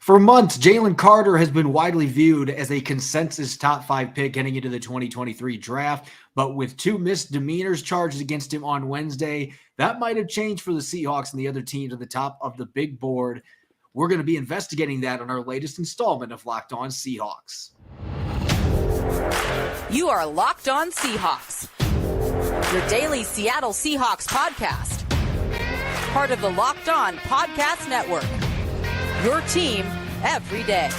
For months, Jalen Carter has been widely viewed as a consensus top 5 pick heading into the 2023 draft, but with 2 misdemeanors charged against him on Wednesday, that might have changed for the Seahawks and the other teams at the top of the big board. We're going to be investigating that on our latest installment of Locked On Seahawks. You are Locked On Seahawks, your daily Seattle Seahawks podcast. Part of the Locked On Podcast Network. Your team every day.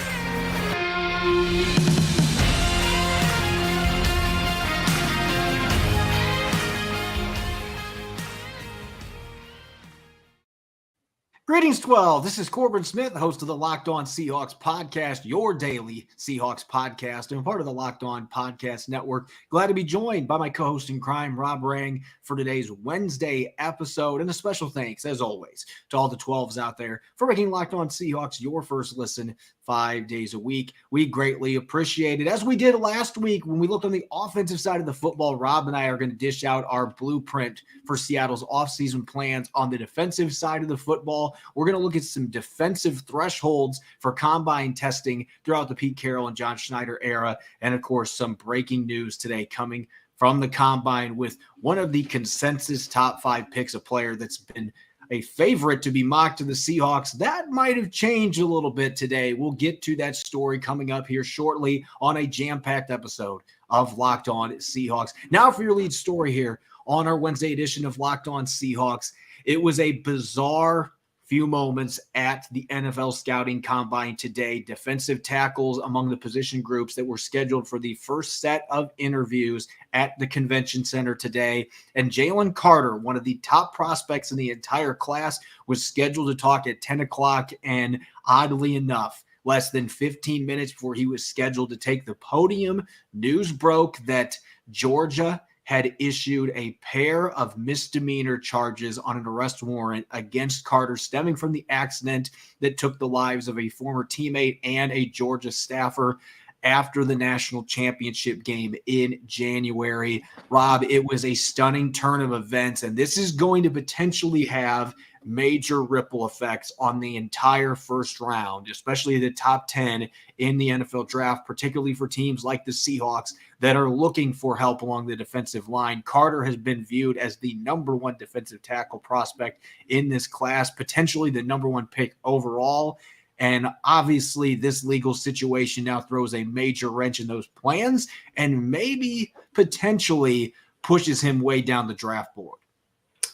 Greetings, 12. This is Corbin Smith, host of the Locked On Seahawks podcast, your daily Seahawks podcast, and part of the Locked On Podcast Network. Glad to be joined by my co-host in crime, Rob Rang, for today's Wednesday episode. And a special thanks, as always, to all the 12s out there for making Locked On Seahawks your first listen 5 days a week. We greatly appreciate it. As we did last week when we looked on the offensive side of the football, Rob and I are going to dish out our blueprint for Seattle's offseason plans on the defensive side of the football. We're going to look at some defensive thresholds for combine testing throughout the Pete Carroll and John Schneider era. And of course, some breaking news today coming from the combine with one of the consensus top 5 picks, a player that's been a favorite to be mocked to the Seahawks. That might have changed a little bit today. We'll get to that story coming up here shortly on a jam-packed episode of Locked On Seahawks. Now for your lead story here on our Wednesday edition of Locked On Seahawks. It was a bizarre few moments at the NFL scouting combine today. Defensive tackles among the position groups that were scheduled for the first set of interviews at the convention center today. And Jalen Carter, one of the top prospects in the entire class, was scheduled to talk at 10 o'clock. And oddly enough, less than 15 minutes before he was scheduled to take the podium, news broke that Georgia had issued a pair of misdemeanor charges on an arrest warrant against Carter stemming from the accident that took the lives of a former teammate and a Georgia staffer after the national championship game in January. Rob, it was a stunning turn of events, and this is going to potentially have major ripple effects on the entire first round, especially the top 10 in the NFL draft, particularly for teams like the Seahawks that are looking for help along the defensive line. Carter has been viewed as the number 1 defensive tackle prospect in this class, potentially the number 1 pick overall. And obviously this legal situation now throws a major wrench in those plans and maybe potentially pushes him way down the draft board.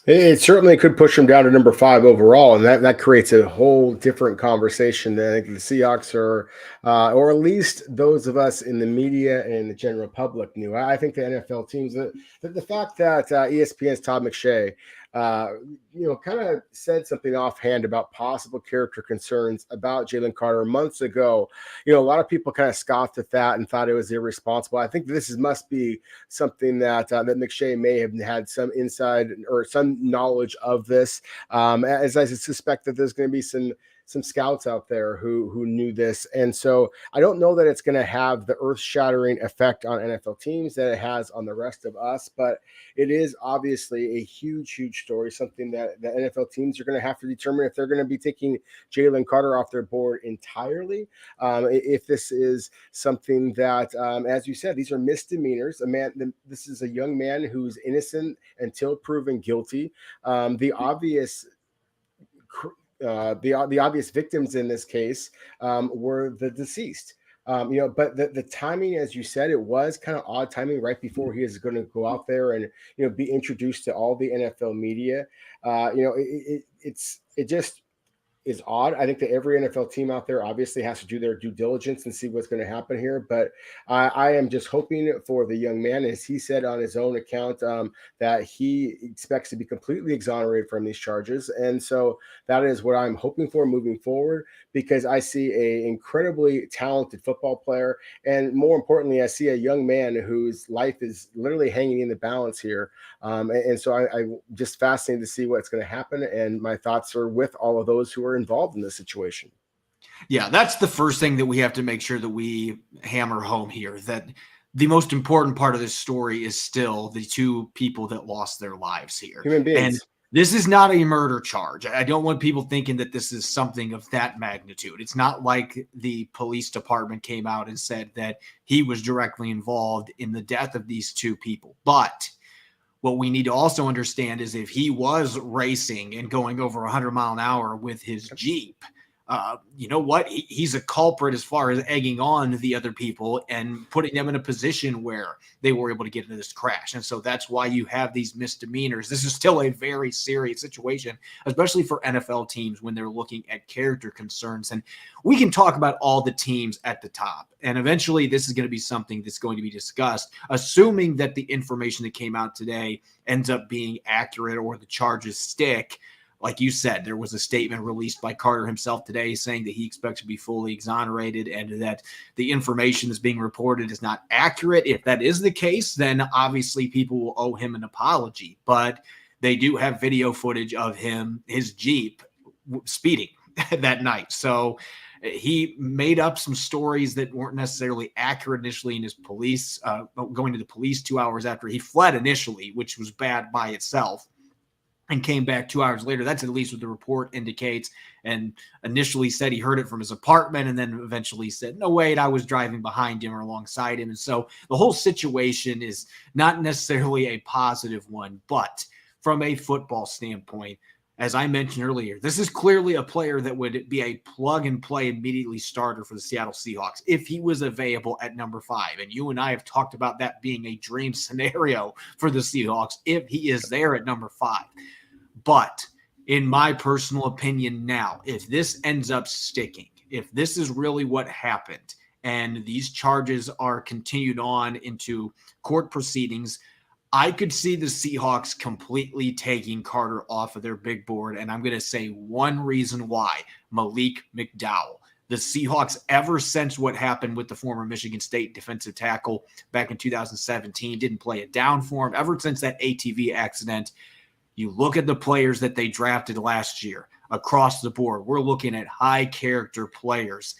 It certainly could push him down to number 5 overall, and that creates a whole different conversation than I think the Seahawks are, or at least those of us in the media and the general public knew. I think the NFL teams, the fact that ESPN's Todd McShay, kind of said something offhand about possible character concerns about Jalen Carter months ago. A lot of people kind of scoffed at that and thought it was irresponsible. I think this must be something that McShay may have had some inside or some knowledge of this. As I suspect that there's going to be some scouts out there who knew this. And so I don't know that it's going to have the earth-shattering effect on NFL teams that it has on the rest of us, but it is obviously a huge, huge story, something that the NFL teams are going to have to determine if they're going to be taking Jalen Carter off their board entirely. If this is something that, as you said, these are misdemeanors. This is a young man who's innocent until proven guilty. The obvious victims in this case were the deceased. But the timing, as you said, it was kind of odd timing right before he is going to go out there and be introduced to all the NFL media. It just is odd. I think that every NFL team out there obviously has to do their due diligence and see what's going to happen here. But I am just hoping for the young man, as he said on his own account, that he expects to be completely exonerated from these charges. And so that is what I'm hoping for moving forward, because I see an incredibly talented football player. And more importantly, I see a young man whose life is literally hanging in the balance here. And so I'm just fascinated to see what's going to happen. And my thoughts are with all of those who are involved in this situation. Yeah, that's the first thing that we have to make sure that we hammer home here, that the most important part of this story is still the 2 people that lost their lives here. Human beings. And This is not a murder charge. I don't want people thinking that this is something of that magnitude. It's not like the police department came out and said that he was directly involved in the death of these two people. But what we need to also understand is if he was racing and going over 100 mile an hour with his Jeep, you know what? He's a culprit as far as egging on the other people and putting them in a position where they were able to get into this crash. And so that's why you have these misdemeanors. This is still a very serious situation, especially for NFL teams when they're looking at character concerns. And we can talk about all the teams at the top. And eventually this is going to be something that's going to be discussed, assuming that the information that came out today ends up being accurate or the charges stick. Like you said, there was a statement released by Carter himself today saying that he expects to be fully exonerated and that the information that's being reported is not accurate. If that is the case, then obviously people will owe him an apology. But they do have video footage of his Jeep speeding that night. So he made up some stories that weren't necessarily accurate initially in his police, going to the police 2 hours after he fled initially, which was bad by itself, and came back 2 hours later. That's at least what the report indicates. And initially said he heard it from his apartment and then eventually said, no, wait, I was driving behind him or alongside him. And so the whole situation is not necessarily a positive one, but from a football standpoint, as I mentioned earlier, this is clearly a player that would be a plug and play immediately starter for the Seattle Seahawks if he was available at number 5. And you and I have talked about that being a dream scenario for the Seahawks if he is there at number 5. But in my personal opinion now, if this ends up sticking, if this is really what happened and these charges are continued on into court proceedings, I could see the Seahawks completely taking Carter off of their big board. And I'm going to say one reason why: Malik McDowell. The Seahawks, ever since what happened with the former Michigan State defensive tackle back in 2017, didn't play it down for him. Ever since that ATV accident, you look at the players that they drafted last year across the board. We're looking at high character players.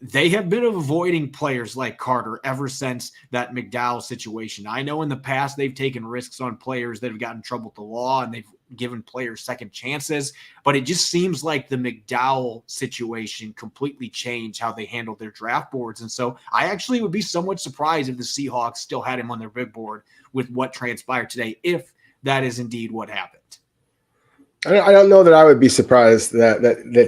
They have been avoiding players like Carter ever since that McDowell situation. I know in the past they've taken risks on players that have gotten in trouble with the law and they've given players second chances, but it just seems like the McDowell situation completely changed how they handled their draft boards. And so I actually would be somewhat surprised if the Seahawks still had him on their big board with what transpired today, if that is indeed what happened. I don't know that I would be surprised that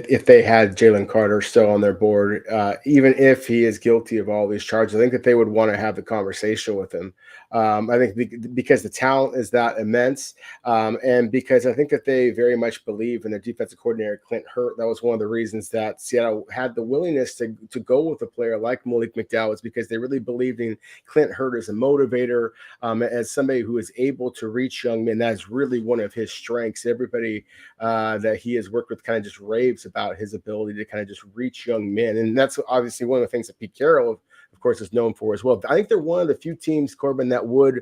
if they had Jalen Carter still on their board, even if he is guilty of all these charges, I think that they would want to have the conversation with him. I think because the talent is that immense, and because I think that they very much believe in their defensive coordinator, Clint Hurt. That was one of the reasons that Seattle had the willingness to go with a player like Malik McDowell, is because they really believed in Clint Hurt as a motivator, as somebody who is able to reach young men. That's really one of his strengths. Everybody that he has worked with kind of just raves about his ability to kind of just reach young men. And that's obviously one of the things that Pete Carroll, of course, is known for as well. I think they're one of the few teams, Corbin, that would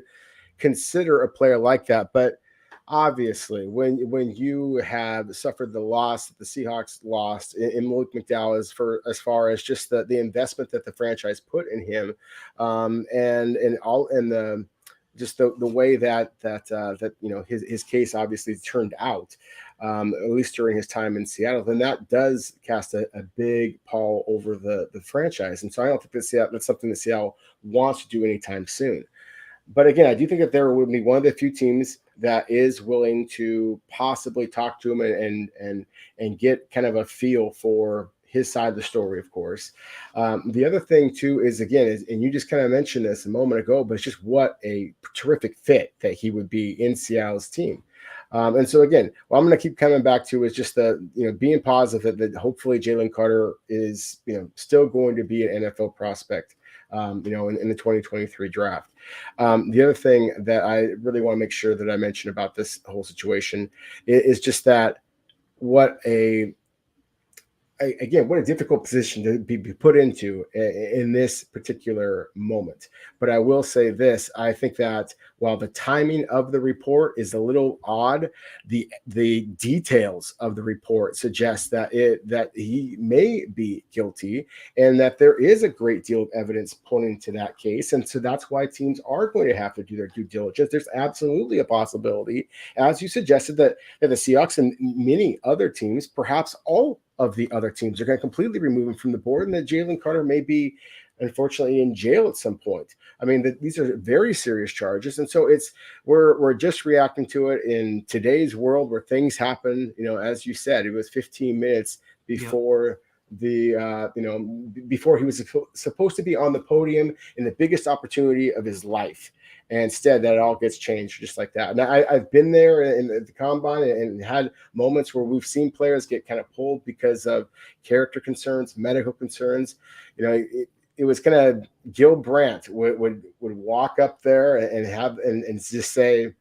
consider a player like that. But obviously, when you have suffered the loss that the Seahawks lost in Malik McDowell, as far as just the investment that the franchise put in him, and the way that you know his case obviously turned out, at least during his time in Seattle, then that does cast a big pall over the franchise. And so I don't think that's something that Seattle wants to do anytime soon. But again, I do think that there would be one of the few teams that is willing to possibly talk to him and get kind of a feel for his side of the story, of course. The other thing too is, again, and you just kind of mentioned this a moment ago, but it's just what a terrific fit that he would be in Seattle's team. And so again, what I'm going to keep coming back to is just being positive that hopefully Jalen Carter is, still going to be an NFL prospect, in the 2023 draft. The other thing that I really want to make sure that I mention about this whole situation is just that what a again, what a difficult position to be put into in this particular moment. But I will say this: I think that while the timing of the report is a little odd, the details of the report suggest that he may be guilty, and that there is a great deal of evidence pointing to that case. And so that's why teams are going to have to do their due diligence. There's absolutely a possibility, as you suggested, that the Seahawks and many other teams, perhaps all of the other teams, are going to completely remove him from the board, and that Jalen Carter may be, unfortunately, in jail at some point. I mean, these are very serious charges, and so we're just reacting to it in today's world where things happen. As you said, it was 15 minutes before before he was supposed to be on the podium in the biggest opportunity of his life. And instead, that all gets changed just like that. Now, I've been there in the combine and had moments where we've seen players get kind of pulled because of character concerns, medical concerns. It was kind of Gil Brandt would walk up there and just say,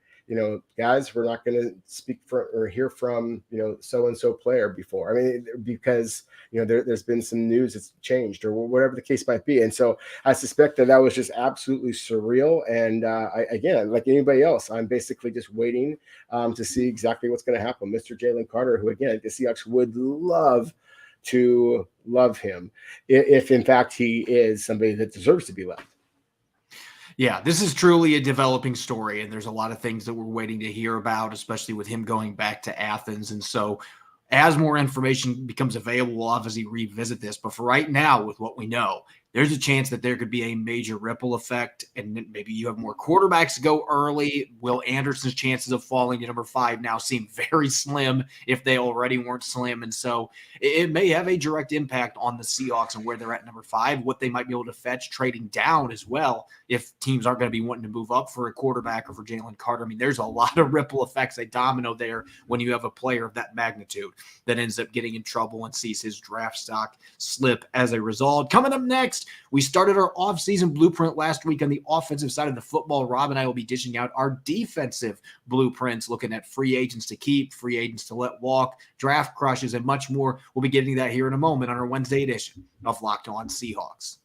guys, we're not going to speak for or hear from, so-and-so player before. I mean, because, there's been some news that's changed or whatever the case might be. And so I suspect that was just absolutely surreal. And again, like anybody else, I'm basically just waiting to see exactly what's going to happen. Mr. Jalen Carter, who, again, the Seahawks would love to love him if in fact he is somebody that deserves to be loved. Yeah, this is truly a developing story, and there's a lot of things that we're waiting to hear about, especially with him going back to Athens. And so as more information becomes available, we'll obviously revisit this. But for right now, with what we know, there's a chance that there could be a major ripple effect, and maybe you have more quarterbacks go early. Will Anderson's chances of falling to number 5 now seem very slim if they already weren't slim. And so it may have a direct impact on the Seahawks and where they're at number 5, what they might be able to fetch trading down as well if teams aren't going to be wanting to move up for a quarterback or for Jalen Carter. I mean, there's a lot of ripple effects, a domino there when you have a player of that magnitude that ends up getting in trouble and sees his draft stock slip as a result. Coming up next, we started our offseason blueprint last week on the offensive side of the football. Rob and I will be dishing out our defensive blueprints, looking at free agents to keep, free agents to let walk, draft crushes, and much more. We'll be getting to that here in a moment on our Wednesday edition of Locked On Seahawks.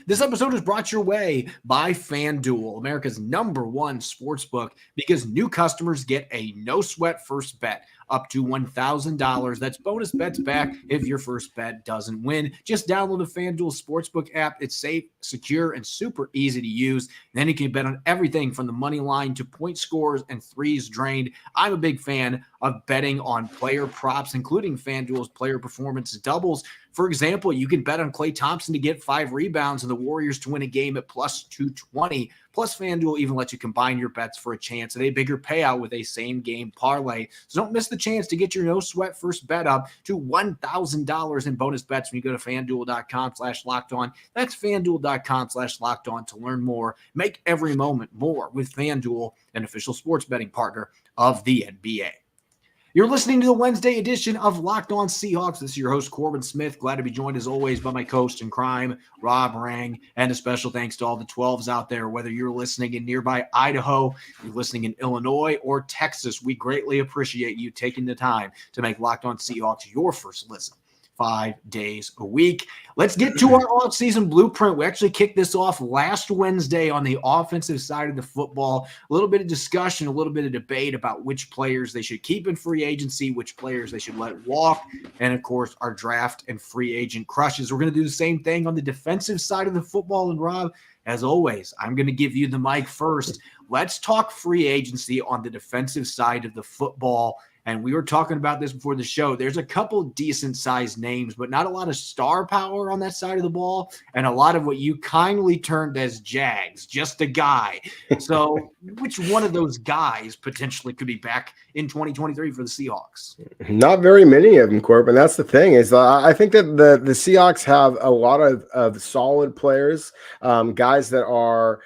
This episode is brought your way by FanDuel, America's #1 sportsbook, because new customers get a no-sweat first bet up to $1,000. That's bonus bets back if your first bet doesn't win. Just download the FanDuel Sportsbook app. It's safe, secure, and super easy to use. Then you can bet on everything from the money line to point scores and threes drained. I'm a big fan of betting on player props, including FanDuel's player performance doubles. For example, you can bet on Klay Thompson to get 5 rebounds and the Warriors to win a game at plus 220. Plus, FanDuel even lets you combine your bets for a chance at a bigger payout with a same-game parlay. So don't miss the chance to get your no-sweat first bet up to $1,000 in bonus bets when you go to FanDuel.com/lockedon. That's FanDuel.com/lockedon to learn more. Make every moment more with FanDuel, an official sports betting partner of the NBA. You're listening to the Wednesday edition of Locked On Seahawks. This is your host, Corbin Smith. Glad to be joined, as always, by my co-host in crime, Rob Rang. And a special thanks to all the 12s out there, whether you're listening in nearby Idaho, you're listening in Illinois, or Texas. We greatly appreciate you taking the time to make Locked On Seahawks your first listen 5 days a week. Let's get to our offseason blueprint. We actually kicked this off last Wednesday on the offensive side of the football. A little bit of discussion, a little bit of debate about which players they should keep in free agency, which players they should let walk, and, of course, our draft and free agent crushes. We're going to do the same thing on the defensive side of the football. And, Rob, as always, I'm going to give you the mic first. Let's talk free agency on the defensive side of the football. And we were talking about this before the show. There's a couple decent-sized names, but not a lot of star power on that side of the ball, and a lot of what you kindly termed as Jags, just a guy. So which one of those guys potentially could be back in 2023 for the Seahawks? Not very many of them, Corbin. That's the thing is I think that the Seahawks have a lot of solid players, guys that are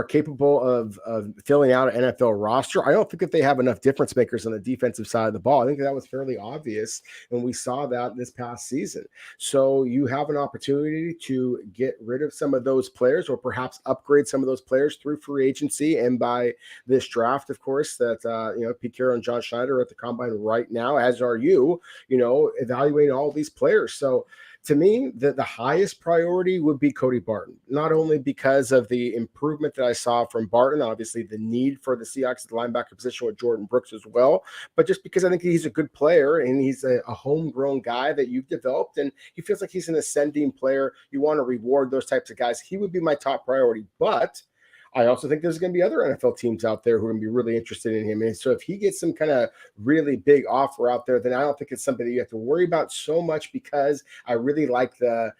capable of filling out an NFL roster. I don't think that they have enough difference makers on the defensive side of the ball. I think that was fairly obvious, and we saw that this past season. So you have an opportunity to get rid of some of those players, or perhaps upgrade some of those players through free agency and by this draft, of course, that Pete Carroll and John Schneider are at the combine right now, as are you, evaluating all these players. So to me, the highest priority would be Cody Barton, not only because of the improvement that I saw from Barton, obviously the need for the Seahawks at the linebacker position with Jordan Brooks as well, but just because I think he's a good player and he's a homegrown guy that you've developed, and he feels like he's an ascending player. You want to reward those types of guys. He would be my top priority, but I also think there's going to be other NFL teams out there who are going to be really interested in him. And so if he gets some kind of really big offer out there, then I don't think it's something that you have to worry about so much, because I really like the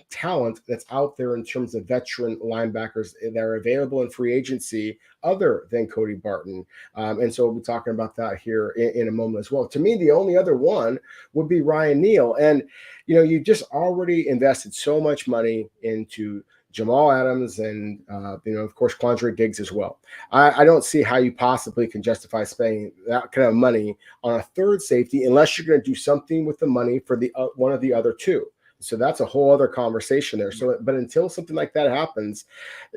talent that's out there in terms of veteran linebackers that are available in free agency other than Cody Barton. And so we'll be talking about that here in a moment as well. To me, the only other one would be Ryan Neal. And, you just already invested so much money into Jamal Adams and, of course, Quandre Diggs as well. I don't see how you possibly can justify spending that kind of money on a third safety unless you're going to do something with the money for the one of the other two. So that's a whole other conversation there. So, but until something like that happens,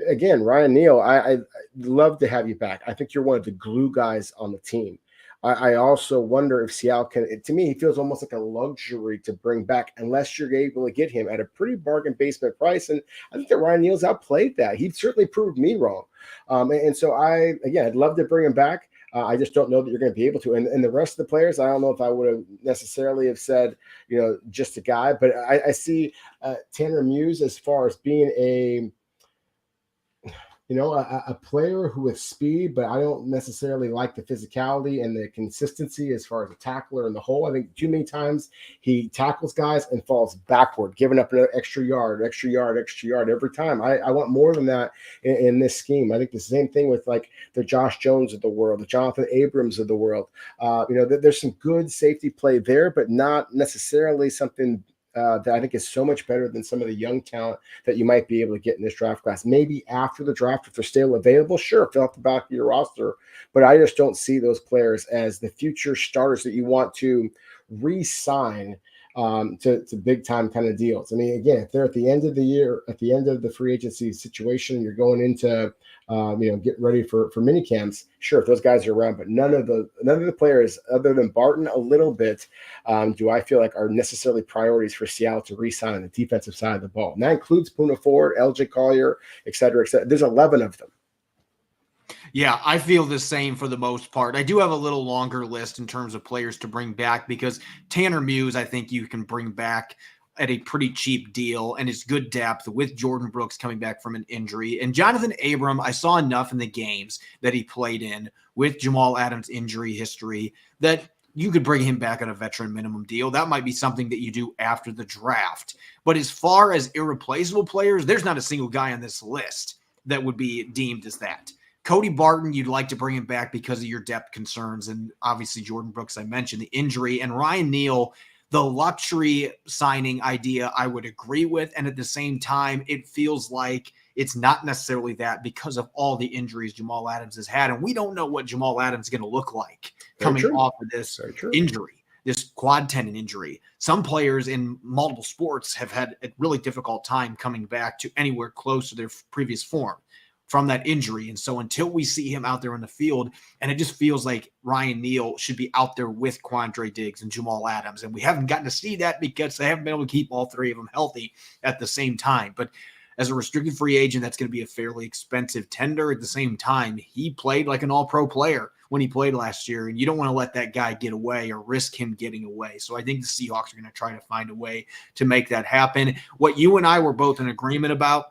again, Ryan Neal, I'd love to have you back. I think you're one of the glue guys on the team. I also wonder if Seattle can, to me, he feels almost like a luxury to bring back unless you're able to get him at a pretty bargain basement price. And I think that Ryan Neal's outplayed that. He certainly proved me wrong. And so I'd love to bring him back. I just don't know that you're going to be able to. And the rest of the players, I don't know if I would have necessarily have said, just a guy, but I see Tanner Muse as far as being a player who has speed, but I don't necessarily like the physicality and the consistency as far as a tackler in the hole. I think too many times he tackles guys and falls backward, giving up an extra yard every time. I want more than that in this scheme. I think the same thing with like the Josh Jones of the world, the Jonathan Abrams of the world. There's some good safety play there, but not necessarily something that I think is so much better than some of the young talent that you might be able to get in this draft class. Maybe after the draft, if they're still available, sure, fill out the back of your roster. But I just don't see those players as the future starters that you want to re-sign to big time kind of deals. I mean, again, if they're at the end of the year, at the end of the free agency situation, you're going into get ready for mini camps. Sure, if those guys are around, but none of the players other than Barton a little bit do I feel like are necessarily priorities for Seattle to re-sign on the defensive side of the ball. And that includes Poona Ford, LJ Collier, et cetera, et cetera. There's 11 of them. Yeah, I feel the same for the most part. I do have a little longer list in terms of players to bring back, because Tanner Muse, I think you can bring back at a pretty cheap deal, and it's good depth with Jordan Brooks coming back from an injury. And Jonathan Abram, I saw enough in the games that he played in with Jamal Adams' injury history that you could bring him back on a veteran minimum deal. That might be something that you do after the draft. But as far as irreplaceable players, there's not a single guy on this list that would be deemed as that. Cody Barton, you'd like to bring him back because of your depth concerns. And obviously Jordan Brooks, I mentioned the injury. And Ryan Neal, the luxury signing idea, I would agree with. And at the same time, it feels like it's not necessarily that because of all the injuries Jamal Adams has had. And we don't know what Jamal Adams is going to look like coming off of this injury, this quad tendon injury. Some players in multiple sports have had a really difficult time coming back to anywhere close to their previous form from that injury. And so until we see him out there in the field, and it just feels like Ryan Neal should be out there with Quandre Diggs and Jamal Adams. And we haven't gotten to see that because they haven't been able to keep all three of them healthy at the same time. But as a restricted free agent, that's going to be a fairly expensive tender. At the same time, he played like an all-pro player when he played last year, and you don't want to let that guy get away or risk him getting away. So I think the Seahawks are going to try to find a way to make that happen. What you and I were both in agreement about,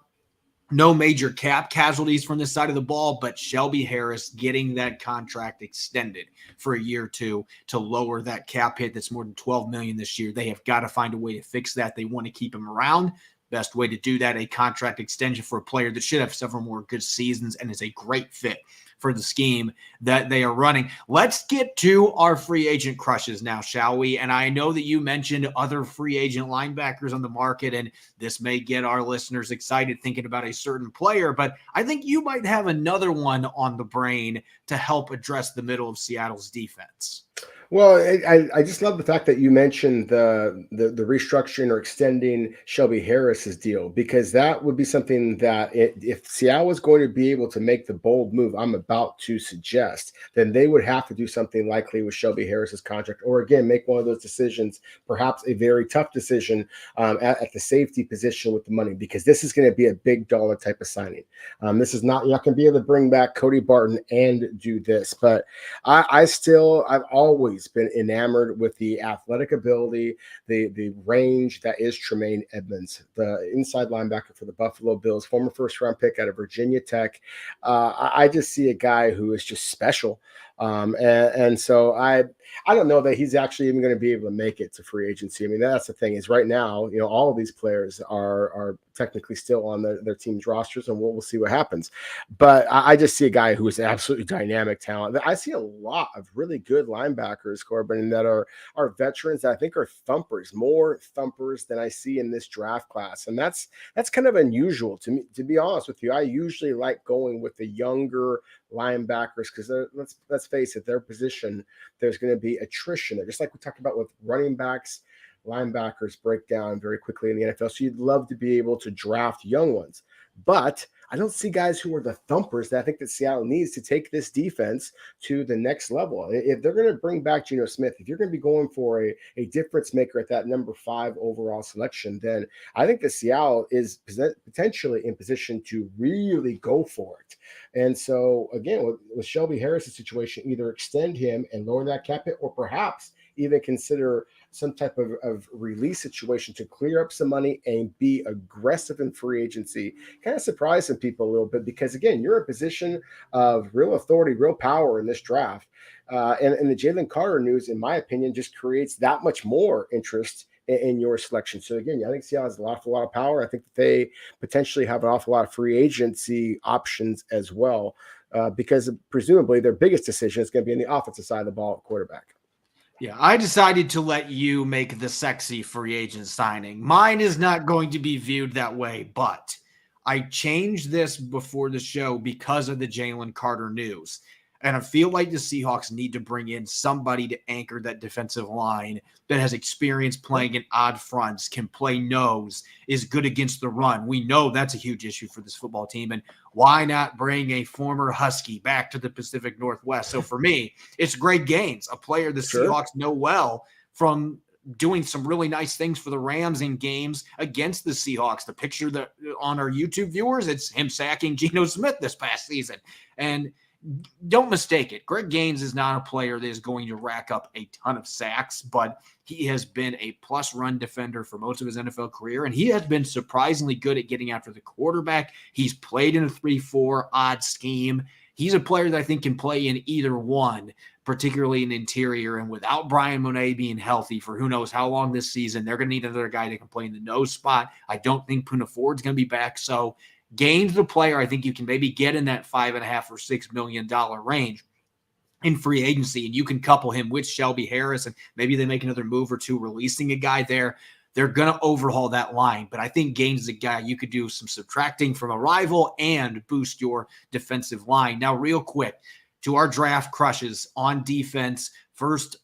no major cap casualties from this side of the ball, but Shelby Harris getting that contract extended for a year or two to lower that cap hit that's more than $12 million this year. They have got to find a way to fix that. They want to keep him around. Best way to do that, a contract extension for a player that should have several more good seasons and is a great fit for the scheme that they are running. Let's get to our free agent crushes now, shall we? And I know that you mentioned other free agent linebackers on the market, and this may get our listeners excited thinking about a certain player, but I think you might have another one on the brain to help address the middle of Seattle's defense. Well, I just love the fact that you mentioned the restructuring or extending Shelby Harris's deal, because that would be something that if Seattle was going to be able to make the bold move I'm about to suggest, then they would have to do something likely with Shelby Harris's contract, or again make one of those decisions, perhaps a very tough decision at the safety position with the money, because this is going to be a big dollar type of signing. This is not, you're not going to be able to bring back Cody Barton and do this, but I've always been enamored with the athletic ability, the range that is Tremaine Edmonds, the inside linebacker for the Buffalo Bills, former first-round pick out of Virginia Tech. I just see a guy who is just special. And so I don't know that he's actually even going to be able to make it to free agency. I mean, that's the thing, is right now, all of these players are technically still on their team's rosters, and we'll see what happens. But I just see a guy who is absolutely dynamic talent. I see a lot of really good linebackers, Corbin, that are veterans that I think are thumpers, more thumpers than I see in this draft class. And that's kind of unusual to me, to be honest with you. I usually like going with the younger linebackers because let's face it, their position, there's going to be attrition there, just like we talked about with running backs. Linebackers break down very quickly in the NFL, so you'd love to be able to draft young ones. But I don't see guys who are the thumpers that I think that Seattle needs to take this defense to the next level. If they're going to bring back Geno Smith, if you're going to be going for a difference maker at that number 5 overall selection, then I think that Seattle is potentially in position to really go for it. And so, again, with Shelby Harris' situation, either extend him and lower that cap hit, or perhaps even consider some type of release situation to clear up some money and be aggressive in free agency, kind of surprise some people a little bit, because again, you're in a position of real authority, real power in this draft. And the Jalen Carter news, in my opinion, just creates that much more interest in your selection. So again, I think Seattle has an awful lot of power. I think that they potentially have an awful lot of free agency options as well, because presumably their biggest decision is going to be on the offensive side of the ball at quarterback. Yeah, I decided to let you make the sexy free agent signing. Mine is not going to be viewed that way, but I changed this before the show because of the Jalen Carter news. And I feel like the Seahawks need to bring in somebody to anchor that defensive line that has experience playing in odd fronts, can play nose, is good against the run. We know that's a huge issue for this football team. And why not bring a former Husky back to the Pacific Northwest? So for me, it's Greg Gaines, a player the Seahawks know well from doing some really nice things for the Rams in games against the Seahawks. The picture that on our YouTube viewers, it's him sacking Geno Smith this past season. And don't mistake it, Greg Gaines is not a player that is going to rack up a ton of sacks, but he has been a plus run defender for most of his NFL career, and he has been surprisingly good at getting after the quarterback. He's played in a 3-4 odd scheme. He's a player that I think can play in either one, particularly in interior. And without Brian Monet being healthy for who knows how long this season, they're going to need another guy that can play in the nose spot. I don't think Poona Ford's going to be back, so Gaines, the player I think you can maybe get in that $5.5 or $6 million range in free agency, and you can couple him with Shelby Harris, and maybe they make another move or two releasing a guy there. They're going to overhaul that line, but I think Gaines is a guy you could do some subtracting from a rival and boost your defensive line. Now, real quick, to our draft crushes on defense, first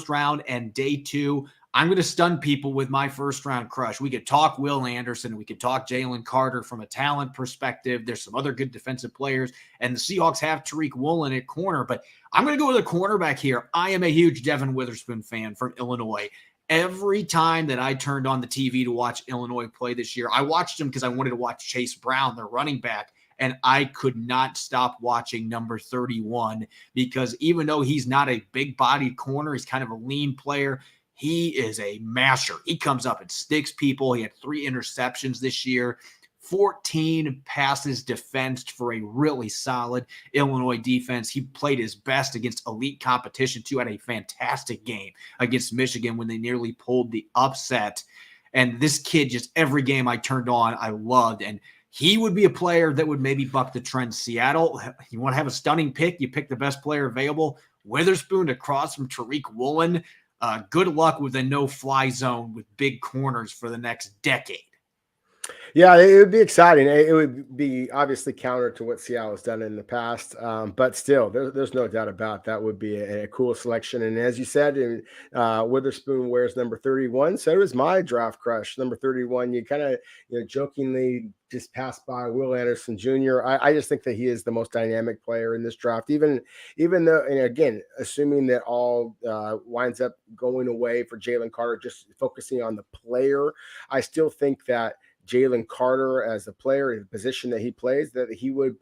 round and day 2. I'm going to stun people with my first-round crush. We could talk Will Anderson. We could talk Jalen Carter from a talent perspective. There's some other good defensive players, and the Seahawks have Tariq Woolen at corner, but I'm going to go with a cornerback here. I am a huge Devin Witherspoon fan from Illinois. Every time that I turned on the TV to watch Illinois play this year, I watched them because I wanted to watch Chase Brown, their running back, and I could not stop watching number 31 because even though he's not a big-bodied corner, he's kind of a lean player, he is a masher. He comes up and sticks people. He had 3 interceptions this year, 14 passes defensed for a really solid Illinois defense. He played his best against elite competition, too. Had a fantastic game against Michigan when they nearly pulled the upset. And this kid, just every game I turned on, I loved. And he would be a player that would maybe buck the trend. Seattle, you want to have a stunning pick, you pick the best player available. Witherspoon across from Tariq Woolen. Good luck with a no-fly zone with big corners for the next decade. Yeah, it would be exciting. It would be obviously counter to what Seattle has done in the past, but still, there's no doubt about that would be a cool selection. And as you said, Witherspoon wears number 31, so is my draft crush, number 31. You kind of jokingly just passed by Will Anderson Jr. I just think that he is the most dynamic player in this draft, even though, and again, assuming that all winds up going away for Jalen Carter, just focusing on the player, I still think that Jalen Carter as a player in the position that he plays, that he would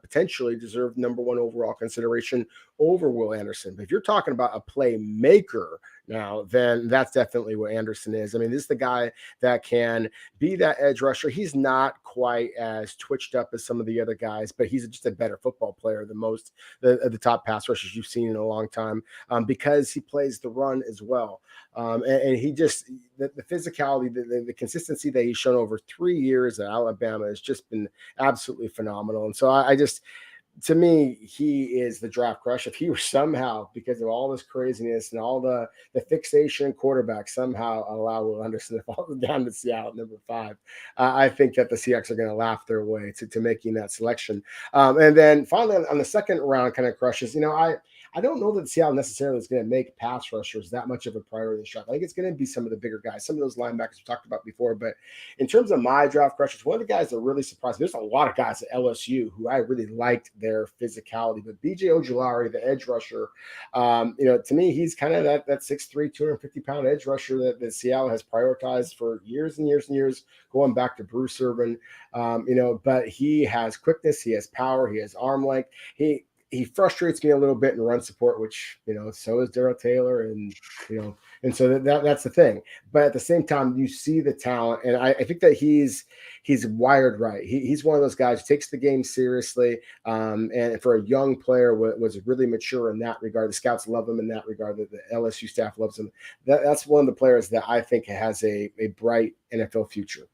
potentially deserve number one overall consideration over Will Anderson. But if you're talking about a playmaker now, then that's definitely what Anderson is. I mean, this is the guy that can be that edge rusher. He's not quite as twitched up as some of the other guys, but he's just a better football player than most of the top pass rushers you've seen in a long time, because he plays the run as well. And he just, the physicality, the consistency that he's shown over 3 years at Alabama has just been absolutely phenomenal. And so I just, to me, he is the draft crush. If he were somehow, because of all this craziness and all the fixation quarterback, somehow allow Will Anderson to fall down to Seattle at number 5, I think that the Seahawks are going to laugh their way to making that selection. And then finally on the second round kind of crushes, I don't know that Seattle necessarily is going to make pass rushers that much of a priority in the draft. I think it's going to be some of the bigger guys, some of those linebackers we talked about before. But in terms of my draft crushes, one of the guys that really surprised me, there's a lot of guys at LSU who I really liked their physicality. But B.J. Ojulari, the edge rusher, to me, he's kind of that 6'3", 250-pound edge rusher that Seattle has prioritized for years and years and years, going back to Bruce Irvin. But he has quickness, he has power, he has arm length. He frustrates me a little bit in run support, which, so is Darrell Taylor. And, and so that's the thing. But at the same time, you see the talent. And I think that he's wired right. He's one of those guys who takes the game seriously. And for a young player, was really mature in that regard. The scouts love him in that regard. The LSU staff loves him. That's one of the players that I think has a bright NFL future.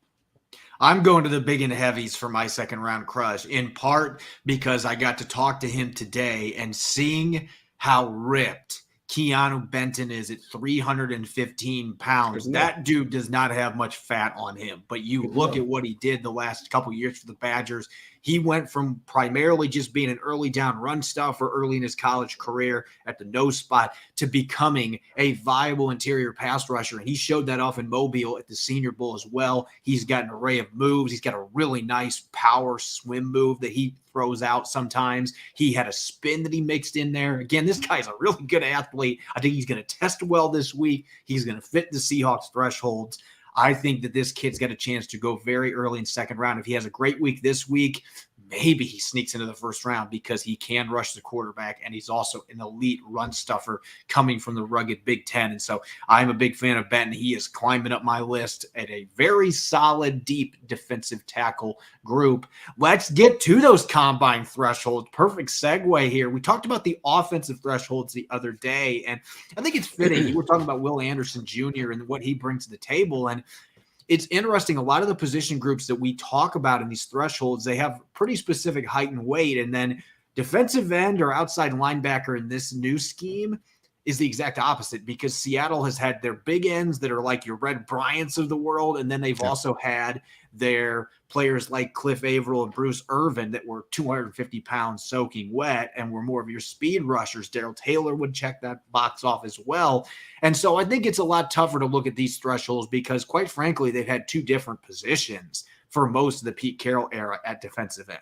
I'm going to the big and heavies for my second round crush, in part because I got to talk to him today and seeing how ripped Keanu Benton is at 315 pounds. That dude does not have much fat on him, but you look at what he did the last couple of years for the Badgers. He went from primarily just being an early down run stuffer early in his college career at the nose spot to becoming a viable interior pass rusher. And he showed that off in Mobile at the Senior Bowl as well. He's got an array of moves. He's got a really nice power swim move that he throws out sometimes. He had a spin that he mixed in there. Again, this guy's a really good athlete. I think he's going to test well this week. He's going to fit the Seahawks thresholds. I think that this kid's got a chance to go very early in second round. If he has a great week this week, maybe he sneaks into the first round because he can rush the quarterback, and he's also an elite run stuffer coming from the rugged Big Ten. And so I'm a big fan of Benton. He is climbing up my list at a very solid, deep defensive tackle group. Let's get to those combine thresholds. Perfect segue here. We talked about the offensive thresholds the other day, and I think it's fitting. You were talking about Will Anderson Jr. and what he brings to the table, and it's interesting. A lot of the position groups that we talk about in these thresholds, they have pretty specific height and weight. And then defensive end or outside linebacker in this new scheme is the exact opposite, because Seattle has had their big ends that are like your Red Bryants of the world. And then they've also had their players like Cliff Averill and Bruce Irvin that were 250 pounds soaking wet and were more of your speed rushers. Darrell Taylor would check that box off as well. And so I think it's a lot tougher to look at these thresholds because, quite frankly, they've had two different positions for most of the Pete Carroll era at defensive end.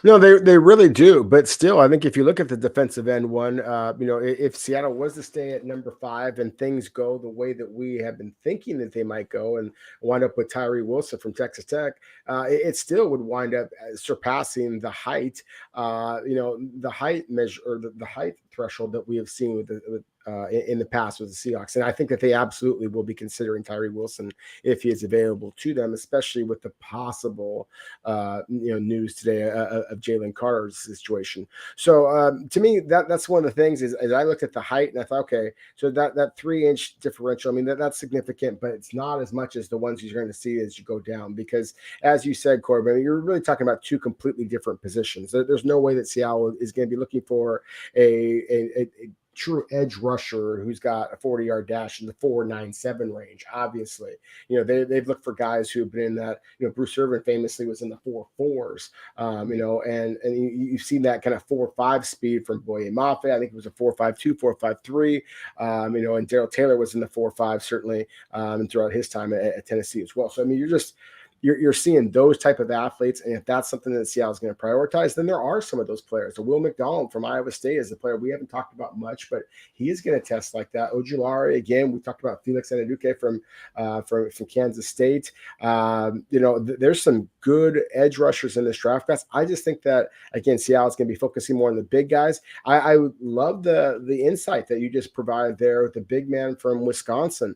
No, they really do. But still, I think if you look at the defensive end one, if Seattle was to stay at number 5 and things go the way that we have been thinking that they might go and wind up with Tyree Wilson from Texas Tech, it still would wind up surpassing the height, the height measure or the height threshold that we have seen with in the past with the Seahawks. And I think that they absolutely will be considering Tyree Wilson if he is available to them, especially with the possible, news today of Jalen Carter's situation. So to me, that's one of the things is I looked at the height and I thought, okay, so that 3-inch differential, I mean, that's significant, but it's not as much as the ones you're going to see as you go down, because as you said, Corbin, you're really talking about two completely different positions. There's no way that Seattle is going to be looking for a true edge rusher who's got a 40-yard dash in the 4.97 range. Obviously, they've looked for guys who have been in that. Bruce Irvin famously was in the 4.4s. And you've seen that kind of 4.5 speed from Boye Mafe. I think it was a 4.52, 4.53. And Darrell Taylor was in the 4.5 certainly, and throughout his time at Tennessee as well. So I mean, you're seeing those type of athletes, and if that's something that Seattle is going to prioritize, then there are some of those players. So Will McDonald from Iowa State is a player we haven't talked about much, but he is going to test like that. Ojulari, again, we talked about Felix Anaduke from Kansas State. There's some good edge rushers in this draft class. I just think that, again, Seattle is going to be focusing more on the big guys. I love the insight that you just provided there with the big man from Wisconsin.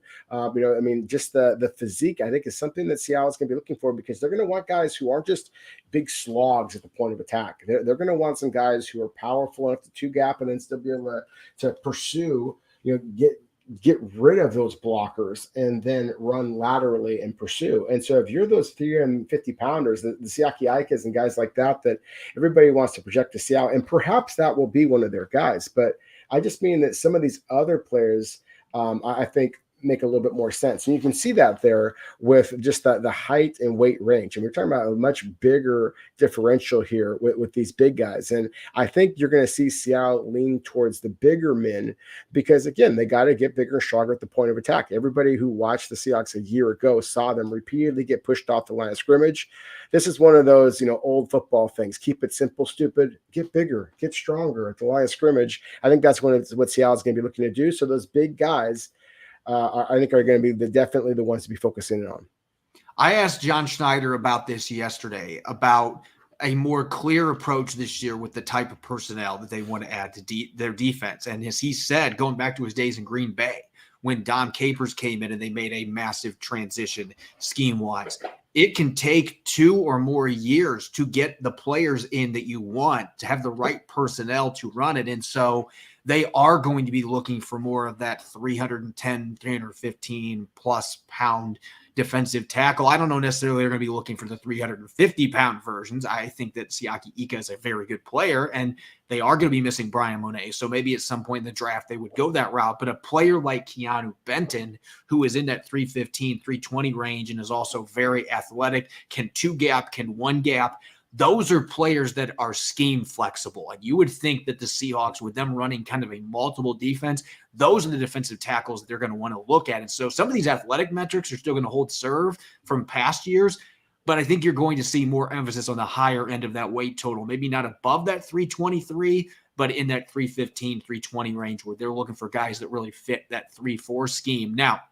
Just the physique, I think, is something that Seattle is going to be looking for, because they're going to want guys who aren't just big slogs at the point of attack. They're going to want some guys who are powerful enough to two gap and then still be able to pursue, get rid of those blockers and then run laterally and pursue. And so if you're those 350 pounders, the Siaki Ikas and guys like that everybody wants to project to Seattle, and perhaps that will be one of their guys. But I just mean that some of these other players, I think, make a little bit more sense. And you can see that there with just the height and weight range. And we're talking about a much bigger differential here with these big guys. And I think you're going to see Seattle lean towards the bigger men because, again, they got to get bigger and stronger at the point of attack. Everybody who watched the Seahawks a year ago saw them repeatedly get pushed off the line of scrimmage. This is one of those, old football things. Keep it simple, stupid, get bigger, get stronger at the line of scrimmage. I think that's what Seattle's going to be looking to do. So those big guys, I think are going to be definitely the ones to be focusing on. I asked John Schneider about this yesterday, about a more clear approach this year with the type of personnel that they want to add to their defense. And as he said, going back to his days in Green Bay, when Dom Capers came in and they made a massive transition scheme-wise, it can take 2 or more years to get the players in that you want, to have the right personnel to run it. And so they are going to be looking for more of that 310, 315 plus pound defensive tackle. I don't know necessarily they're going to be looking for the 350 pound versions. I think that Siaki Ika is a very good player, and they are going to be missing Brian Monet. So maybe at some point in the draft, they would go that route. But a player like Keanu Benton, who is in that 315, 320 range and is also very athletic, can two gap, can one gap, those are players that are scheme flexible. And you would think that the Seahawks, with them running kind of a multiple defense, those are the defensive tackles that they're going to want to look at. And so some of these athletic metrics are still going to hold serve from past years, but I think you're going to see more emphasis on the higher end of that weight total, maybe not above that 323, but in that 315, 320 range where they're looking for guys that really fit that 3-4 scheme. Now,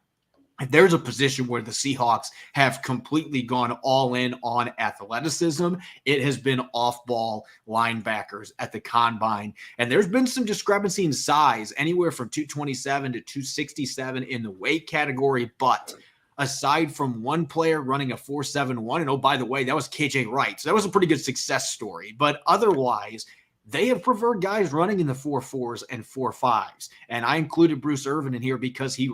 if there's a position where the Seahawks have completely gone all in on athleticism, it has been off-ball linebackers at the combine. And there's been some discrepancy in size, anywhere from 227 to 267 in the weight category. But aside from one player running a 4.71, and oh, by the way, that was KJ Wright. So that was a pretty good success story. But otherwise, they have preferred guys running in the 4.4s and 4.5s. And I included Bruce Irvin in here because he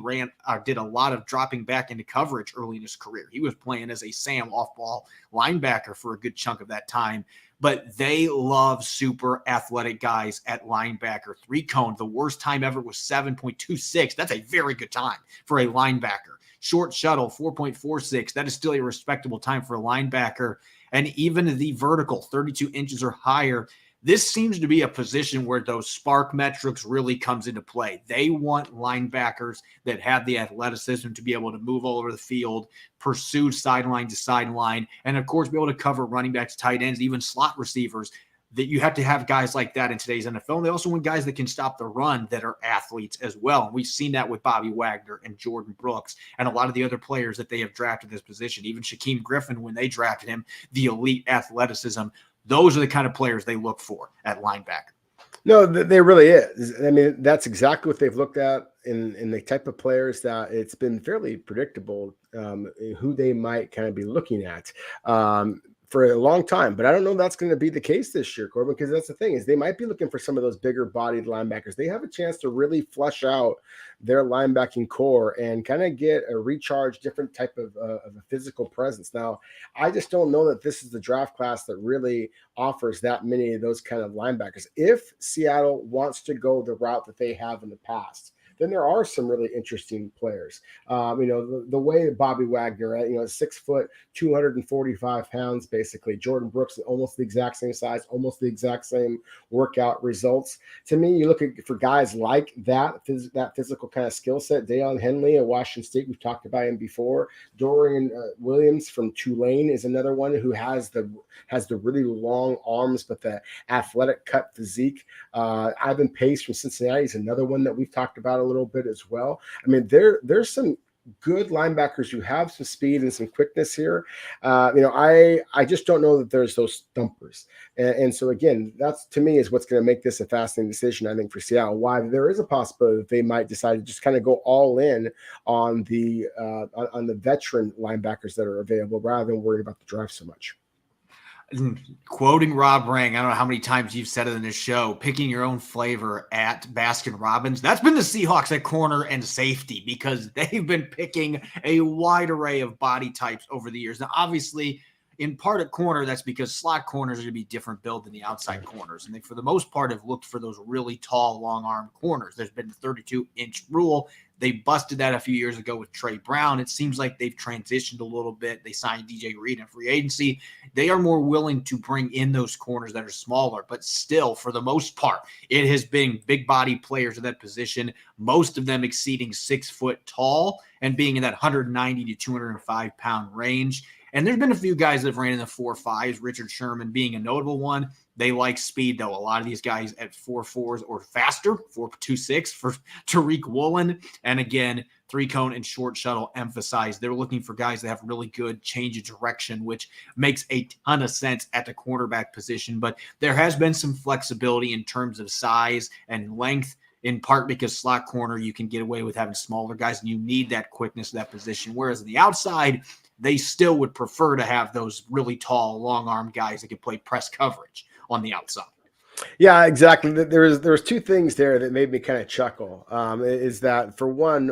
did a lot of dropping back into coverage early in his career. He was playing as a Sam off-ball linebacker for a good chunk of that time. But they love super athletic guys at linebacker. 3-cone, the worst time ever was 7.26. That's a very good time for a linebacker. Short shuttle, 4.46. That is still a respectable time for a linebacker. And even the vertical, 32 inches or higher, this seems to be a position where those spark metrics really comes into play. They want linebackers that have the athleticism to be able to move all over the field, pursue sideline to sideline, and of course be able to cover running backs, tight ends, even slot receivers. That you have to have guys like that in today's NFL. And they also want guys that can stop the run that are athletes as well. And we've seen that with Bobby Wagner and Jordan Brooks and a lot of the other players that they have drafted this position. Even Shaquem Griffin, when they drafted him, the elite athleticism. Those are the kind of players they look for at linebacker. No, they really is. I mean, that's exactly what they've looked at in the type of players that it's been fairly predictable who they might kind of be looking at. for a long time, but I don't know if that's going to be the case this year, Corbin, because that's the thing is they might be looking for some of those bigger bodied linebackers. They have a chance to really flush out their linebacking core and kind of get a recharge, different type of a physical presence. Now, I just don't know that this is the draft class that really offers that many of those kind of linebackers. If Seattle wants to go the route that they have in the past, then there are some really interesting players. The way Bobby Wagner, 6 foot, 245 pounds, basically. Jordan Brooks, almost the exact same size, almost the exact same workout results. To me, you look for guys like that physical kind of skill set. Deion Henley at Washington State, we've talked about him before. Dorian Williams from Tulane is another one who has the really long arms, but the athletic cut physique. Ivan Pace from Cincinnati is another one that we've talked about a little bit as well. I mean, there's some good linebackers who have some speed and some quickness here. I just don't know that there's those thumpers. And so again, that's to me is what's going to make this a fascinating decision, I think, for Seattle. Why there is a possibility that they might decide to just kind of go all in on the veteran linebackers that are available rather than worrying about the draft so much. Quoting Rob Rang, I don't know how many times you've said it in this show, picking your own flavor at Baskin-Robbins. That's been the Seahawks at corner and safety because they've been picking a wide array of body types over the years. Now, obviously, in part at corner, that's because slot corners are going to be different build than the outside corners. And they, for the most part, have looked for those really tall, long-arm corners. There's been the 32-inch rule. They busted that a few years ago with Trey Brown. It seems like they've transitioned a little bit. They signed DJ Reed in free agency. They are more willing to bring in those corners that are smaller, but still, for the most part, it has been big body players at that position, most of them exceeding 6 foot tall and being in that 190 to 205 pound range. And there's been a few guys that have ran in the 4.5s, Richard Sherman being a notable one. They like speed, though. A lot of these guys at 4.4s or faster, 4.26 for Tariq Woolen. And again, 3-cone and short shuttle emphasized. They're looking for guys that have really good change of direction, which makes a ton of sense at the cornerback position. But there has been some flexibility in terms of size and length, in part because slot corner, you can get away with having smaller guys, and you need that quickness of that position. Whereas on the outside, they still would prefer to have those really tall, long-arm guys that can play press coverage on the outside. Yeah, exactly. There was two things there that made me kind of chuckle. Is that for one,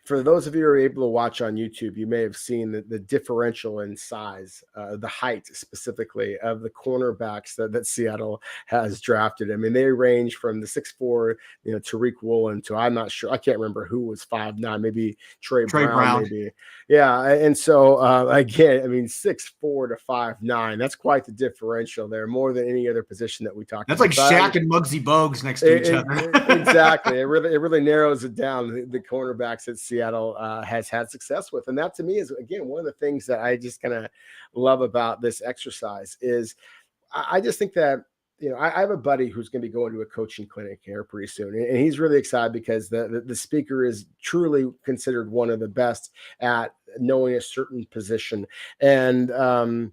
for those of you who are able to watch on YouTube, you may have seen the differential in size, the height specifically of the cornerbacks that Seattle has drafted. I mean, they range from the 6'4", Tariq Woolen to I'm not sure, I can't remember who was 5'9", maybe Trey Brown, maybe. Yeah, and so again, I mean, 6'4" to 5'9", that's quite the differential there, more than any other position that we talked about. That's like Shaq and Muggsy Bogues next to each other. Exactly. It really narrows it down, the cornerbacks that Seattle has had success with. And that to me is, again, one of the things that I just kind of love about this exercise is I just think that, I have a buddy who's going to be going to a coaching clinic here pretty soon. And he's really excited because the speaker is truly considered one of the best at knowing a certain position. And,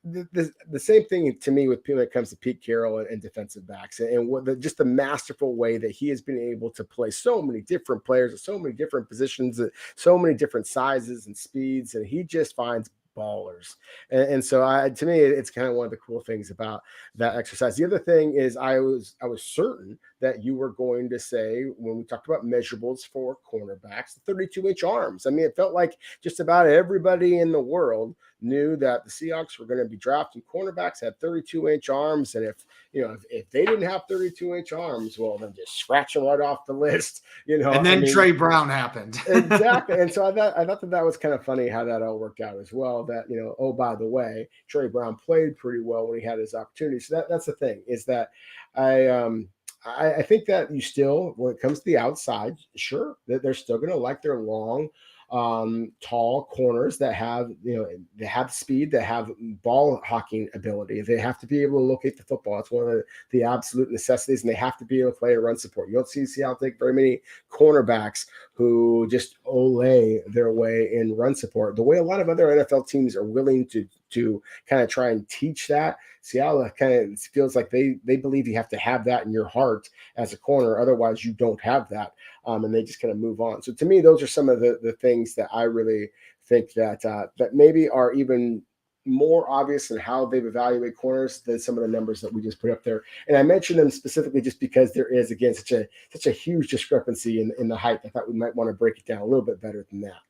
the same thing to me when it comes to Pete Carroll and defensive backs and just the masterful way that he has been able to play so many different players at so many different positions, so many different sizes and speeds, and he just finds ballers. And so to me, it's kind of one of the cool things about that exercise. The other thing is I was certain that you were going to say, when we talked about measurables for cornerbacks, the 32-inch arms. I mean, it felt like just about everybody in the world knew that the Seahawks were going to be drafting cornerbacks that had 32-inch arms. And if they didn't have 32-inch arms, well, then just scratch them right off the list, And then Trey Brown happened. Exactly. And so I thought that was kind of funny how that all worked out as well, that, oh, by the way, Trey Brown played pretty well when he had his opportunity. So that's the thing, is that I think that you still, when it comes to the outside, sure, that they're still going to like their long, tall corners that have, they have speed, that have ball hawking ability. They have to be able to locate the football. It's one of the absolute necessities, and they have to be able to play a run support. You don't see Seattle take very many cornerbacks who just ole their way in run support, the way a lot of other NFL teams are willing to kind of try and teach that. Seattle kind of feels like they believe you have to have that in your heart as a corner. Otherwise, you don't have that. And they just kind of move on. So to me, those are some of the things that I really think that maybe are even more obvious in how they've evaluated corners than some of the numbers that we just put up there. And I mentioned them specifically just because there is, again, such a huge discrepancy in the height. I thought we might want to break it down a little bit better than that.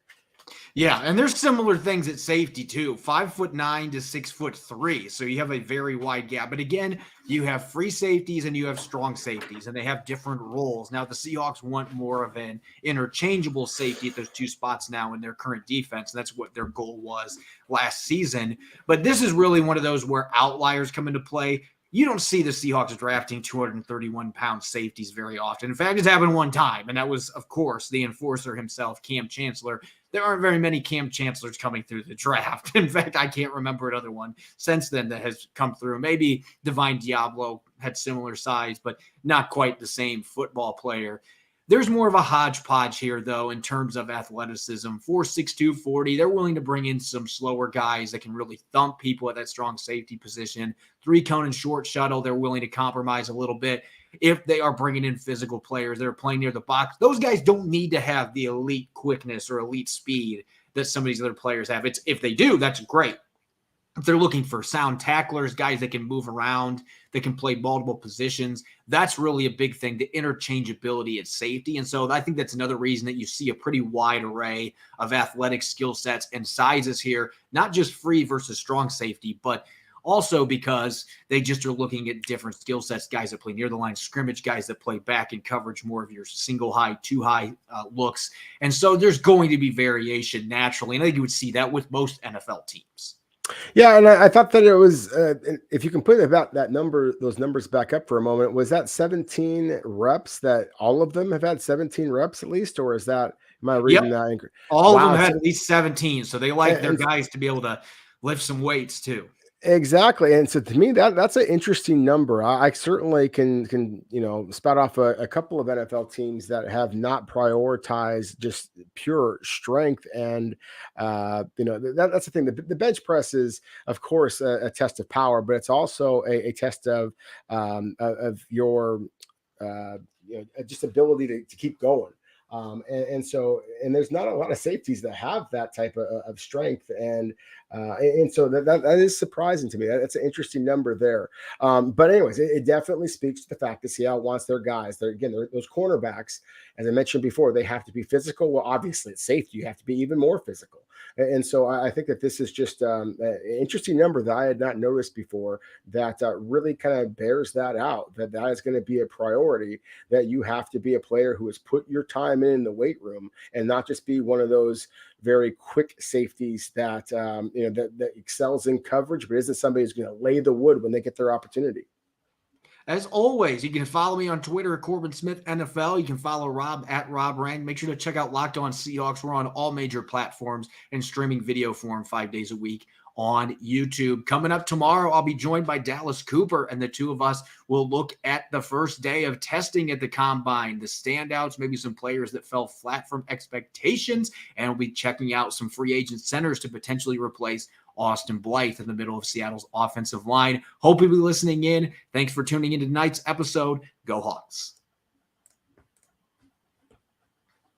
Yeah, and there's similar things at safety too. 5'9" to 6'3", so you have a very wide gap. But again, you have free safeties and you have strong safeties, and they have different roles. Now, the Seahawks want more of an interchangeable safety at those two spots now in their current defense. That's what their goal was last season. But this is really one of those where outliers come into play. You don't see the Seahawks drafting 231-pound safeties very often. In fact, it's happened one time, and that was, of course, the enforcer himself, Cam Chancellor. There aren't very many Cam Chancellors coming through the draft. In fact, I can't remember another one since then that has come through. Maybe Divine Diablo had similar size, but not quite the same football player. There's more of a hodgepodge here, though, in terms of athleticism. 4'6", 40. They're willing to bring in some slower guys that can really thump people at that strong safety position. 3-cone and short shuttle, they're willing to compromise a little bit if they are bringing in physical players that are playing near the box. Those guys don't need to have the elite quickness or elite speed that some of these other players have. If they do, that's great. If they're looking for sound tacklers, guys that can move around, that can play multiple positions, that's really a big thing, the interchangeability at safety. And so I think that's another reason that you see a pretty wide array of athletic skill sets and sizes here, not just free versus strong safety, but also because they just are looking at different skill sets, guys that play near the line of scrimmage, guys that play back in coverage, more of your single high, two high looks. And so there's going to be variation naturally. And I think you would see that with most NFL teams. Yeah, and I thought that it was, if you can put those numbers back up for a moment, was that 17 reps that all of them have had 17 reps at least, or is that, am I reading that? All of them had at least 17, so they like their guys to be able to lift some weights too. Exactly. And so to me, that's an interesting number. I certainly can spout off a couple of NFL teams that have not prioritized just pure strength. And, that's the thing. The bench press is, of course, a test of power, but it's also a test of your just ability to keep going. So there's not a lot of safeties that have that type of strength. And so that is surprising to me. That's an interesting number there. But anyways, it definitely speaks to the fact that Seattle wants their guys. They're those cornerbacks, as I mentioned before, they have to be physical. Well, obviously it's safety. You have to be even more physical. And so I think that this is just an interesting number that I had not noticed before that really kind of bears that out, that is going to be a priority, that you have to be a player who has put your time in the weight room and not just be one of those very quick safeties that, that excels in coverage, but isn't somebody who's going to lay the wood when they get their opportunity. As always, you can follow me on Twitter at Corbin Smith NFL. You can follow Rob at Rob Rang. Make sure to check out Locked On Seahawks. We're on all major platforms and streaming video form 5 days a week on YouTube. Coming up tomorrow, I'll be joined by Dallas Cooper, and the two of us will look at the first day of testing at the Combine, the standouts, maybe some players that fell flat from expectations, and we'll be checking out some free agent centers to potentially replace Austin Blythe in the middle of Seattle's offensive line. Hope you'll be listening in. Thanks for tuning in to tonight's episode. Go Hawks.